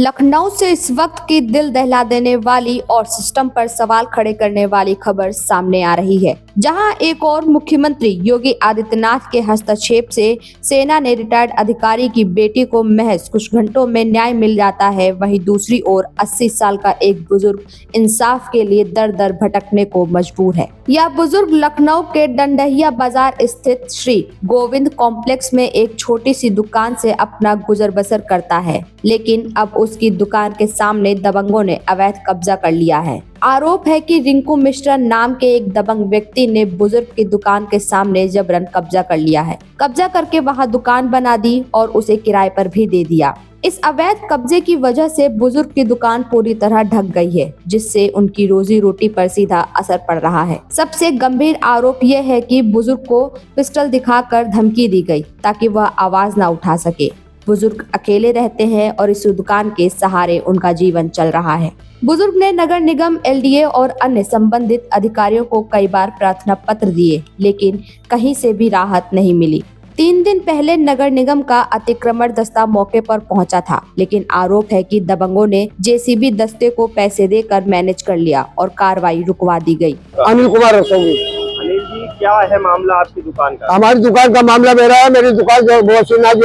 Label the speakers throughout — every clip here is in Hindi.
Speaker 1: लखनऊ से इस वक्त की दिल दहला देने वाली और सिस्टम पर सवाल खड़े करने वाली खबर सामने आ रही है, जहां एक और मुख्यमंत्री योगी आदित्यनाथ के हस्तक्षेप से सेना ने रिटायर्ड अधिकारी की बेटी को महज कुछ घंटों में न्याय मिल जाता है। वहीं दूसरी ओर 80 साल का एक बुजुर्ग इंसाफ के लिए दर दर भटकने को मजबूर है। यह बुजुर्ग लखनऊ के डंडहिया बाजार स्थित श्री गोविंद कॉम्प्लेक्स में एक छोटी सी दुकान से अपना गुजर बसर करता है, लेकिन अब उसकी दुकान के सामने दबंगों ने अवैध कब्जा कर लिया है। आरोप है कि रिंकू मिश्रा नाम के एक दबंग व्यक्ति ने बुजुर्ग की दुकान के सामने जबरन कब्जा कर लिया है। कब्जा करके वहां दुकान बना दी और उसे किराए पर भी दे दिया। इस अवैध कब्जे की वजह से बुजुर्ग की दुकान पूरी तरह ढक गई है, जिससे उनकी रोजी रोटी पर सीधा असर पड़ रहा है। सबसे गंभीर आरोप यह है कि बुजुर्ग को पिस्टल दिखाकर धमकी दी गई ताकि वह आवाज न उठा सके। बुजुर्ग अकेले रहते हैं और इस दुकान के सहारे उनका जीवन चल रहा है। बुजुर्ग ने नगर निगम, एलडीए और अन्य संबंधित अधिकारियों को कई बार प्रार्थना पत्र दिए, लेकिन कहीं से भी राहत नहीं मिली। 3 दिन पहले नगर निगम का अतिक्रमण दस्ता मौके पर पहुंचा था, लेकिन आरोप है कि दबंगों ने जेसीबी दस्ते को पैसे देकर मैनेज कर लिया और कार्रवाई रुकवा दी गई।
Speaker 2: अनिल कुमार रसोगी।
Speaker 3: अनिल जी, क्या है मामला आपकी दुकान का?
Speaker 2: हमारी दुकान का मामला मेरा है। मेरी दुकान जो नाम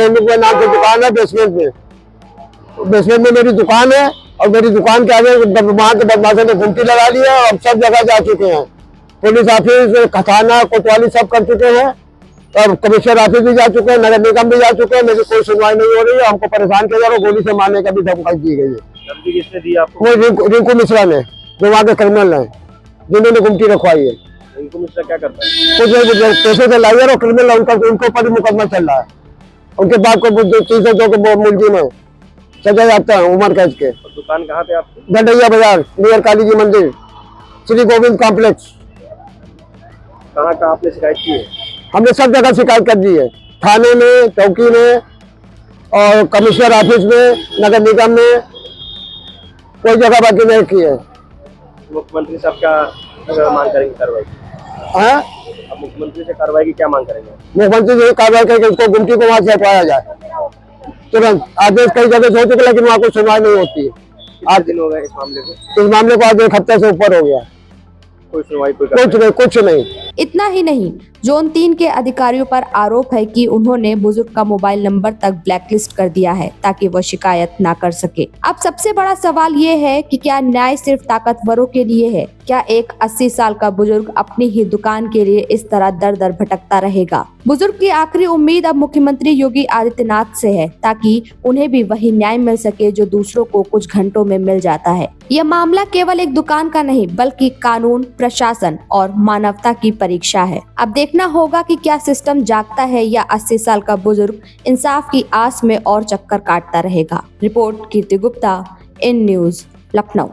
Speaker 2: की दुकान है, बेसमेंट में मेरी दुकान है और मेरी दुकान के आगे वहाँ के बदमाशों ने घुमटी लगा ली है और सब जगह जा चुके हैं। पुलिस ऑफिस, थाना, कोतवाली सब कर चुके हैं और कमिश्नर ऑफिस भी जा चुके हैं, नगर निगम भी जा चुके हैं। मेरी कोई सुनवाई नहीं हो रही है। हमको परेशान किया जा रहा है, गोली से मारने का भी धमकी दी गई है।
Speaker 3: धमकी किसने दी आपको?
Speaker 2: वो रिंकू मिश्रा ने, जो वहाँ के क्रिमिनल है, जिन्होंने घुमटी रखवाई है।
Speaker 3: रिंकू मिश्रा क्या करता है?
Speaker 2: कुछ नहीं, पैसे से लाई है और क्रिमिनल है, उनके ऊपर मुकदमा चल रहा है। उनके बाप को 302 मुलजिम है, सजा जाता है उम्र कैद के।
Speaker 3: दुकान कहाँ पे आपकी?
Speaker 2: डंडहिया बाजार, नियर काली जी मंदिर, श्री गोविंद कॉम्प्लेक्स।
Speaker 3: कहाँ आपने शिकायत की है?
Speaker 2: हमने सब जगह शिकायत कर दी है, थाने में, चौकी में और कमिश्नर ऑफिस में, नगर निगम में, कोई जगह बाकी नहीं की है।
Speaker 3: मुख्यमंत्री साहब क्या मांग करेंगे कार्रवाई?
Speaker 2: हाँ,
Speaker 3: अब मुख्यमंत्री से कार्रवाई की क्या मांग करेंगे?
Speaker 2: मुख्यमंत्री से कार्रवाई करके उसको गुमटी को वहाँ से हटवाया जाए तुरंत। आदेश कई जगह से हो चुके, लेकिन वहाँ कोई सुनवाई नहीं होती है।
Speaker 3: कितने दिन हो गए इस मामले को?
Speaker 2: इस मामले को आज 1 हफ्ते से ऊपर हो गया।
Speaker 3: कोई सुनवाई,
Speaker 2: कुछ नहीं।
Speaker 1: इतना ही नहीं, जोन 3 के अधिकारियों पर आरोप है कि उन्होंने बुजुर्ग का मोबाइल नंबर तक ब्लैकलिस्ट कर दिया है ताकि वह शिकायत ना कर सके। अब सबसे बड़ा सवाल ये है कि क्या न्याय सिर्फ ताकतवरों के लिए है? क्या एक 80 साल का बुजुर्ग अपनी ही दुकान के लिए इस तरह दर दर भटकता रहेगा? बुजुर्ग की आखिरी उम्मीद अब मुख्यमंत्री योगी आदित्यनाथ से है, ताकि उन्हें भी वही न्याय मिल सके जो दूसरों को कुछ घंटों में मिल जाता है। यह मामला केवल एक दुकान का नहीं, बल्कि कानून, प्रशासन और मानवता की परीक्षा है। अब देखना होगा कि क्या सिस्टम जागता है या 80 साल का बुजुर्ग इंसाफ की आस में और चक्कर काटता रहेगा। Report Kirti Gupta, in news, Lucknow.